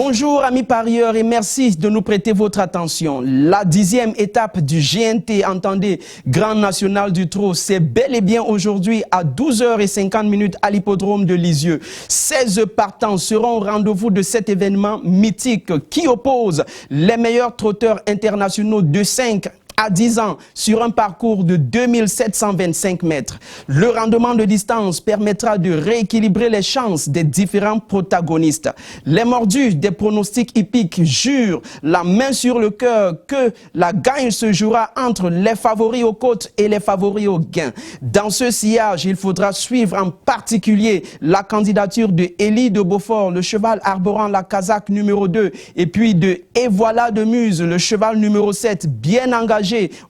Bonjour amis parieurs et merci de nous prêter votre attention. La 10e étape du GNT, entendez, Grand National du Trot, c'est bel et bien aujourd'hui à 12h50 à l'hippodrome de Lisieux. 16 partants seront au rendez-vous de cet événement mythique qui oppose les meilleurs trotteurs internationaux de 5 à 10 ans sur un parcours de 2725 mètres. Le rendement de distance permettra de rééquilibrer les chances des différents protagonistes. Les mordus des pronostics hippiques jurent la main sur le cœur que la gagne se jouera entre les favoris aux côtes et les favoris au gain. Dans ce sillage, il faudra suivre en particulier la candidature de Élie de Beaufort, le cheval arborant la casaque numéro 2, et puis de Et voilà de Muse, le cheval numéro 7, bien engagé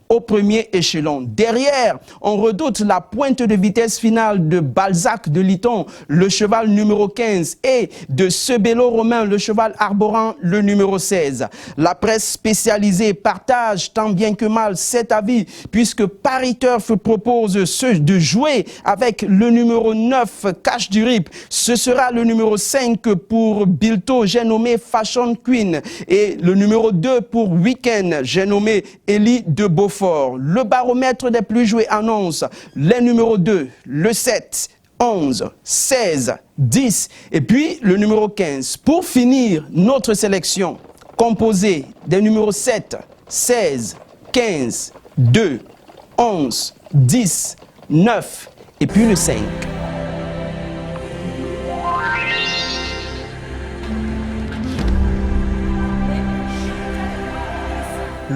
au premier échelon. Derrière, on redoute la pointe de vitesse finale de Balzac de Liton, le cheval numéro 15, et de Sebello Romain, le cheval arborant le numéro 16. La presse spécialisée partage tant bien que mal cet avis, puisque Paris Turf propose de jouer avec le numéro 9, Cash du Rip. Ce sera le numéro 5 pour Bilto, j'ai nommé Fashion Queen, et le numéro 2 pour Weekend, j'ai nommé Élie de Beaufort. Le baromètre des plus joués annonce les numéros 2, le 7, 11, 16, 10 et puis le numéro 15. Pour finir, notre sélection composée des numéros 7, 16, 15, 2, 11, 10, 9 et puis le 5.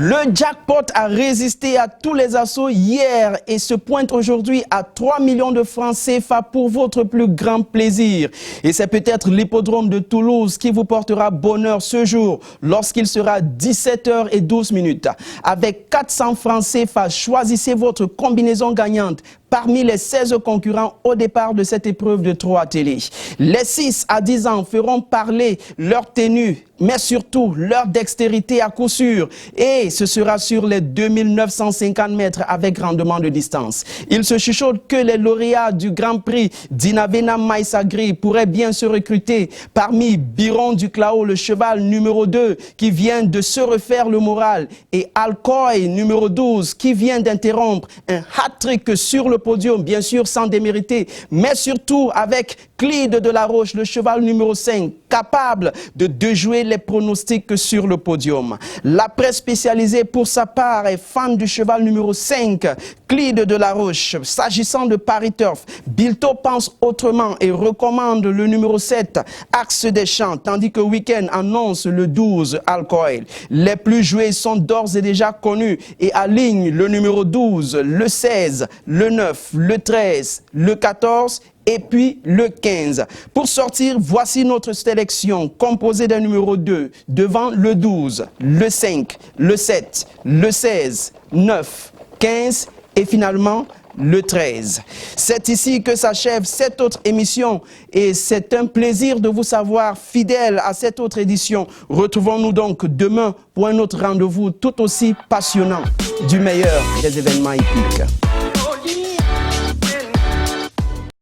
Le jackpot a résisté à tous les assauts hier et se pointe aujourd'hui à 3 millions de francs CFA pour votre plus grand plaisir. Et c'est peut-être l'hippodrome de Toulouse qui vous portera bonheur ce jour lorsqu'il sera 17h12. Avec 400 francs CFA, choisissez votre combinaison gagnante parmi les 16 concurrents au départ de cette épreuve de trot à télé. Les 6 à 10 ans feront parler leur tenue, mais surtout leur dextérité à coup sûr. Et ce sera sur les 2950 mètres avec rendement de distance. Il se chuchote que les lauréats du Grand Prix d'Inavena Maïsagri pourraient bien se recruter parmi Biron du Clao, le cheval numéro 2 qui vient de se refaire le moral, et Alcoy numéro 12 qui vient d'interrompre un hat-trick sur le podium, bien sûr sans démériter, mais surtout avec Clide de la Roche, le cheval numéro 5, capable de jouer les pronostics sur le podium. La presse spécialisée pour sa part est fan du cheval numéro 5, Clide de la Roche. S'agissant de Paris Turf, Bilto pense autrement et recommande le numéro 7, Axe des Champs, tandis que Weekend annonce le 12, Alcoil. Les plus joués sont d'ores et déjà connus et alignent le numéro 12, le 16, le 9, le 13, le 14 et puis le 15. Pour sortir, voici notre sélection composée d'un numéro 2 devant le 12, le 5, le 7, le 16, 9, 15 et finalement le 13. C'est ici que s'achève cette autre émission et c'est un plaisir de vous savoir fidèle à cette autre édition. Retrouvons-nous donc demain pour un autre rendez-vous tout aussi passionnant du meilleur des événements hippiques.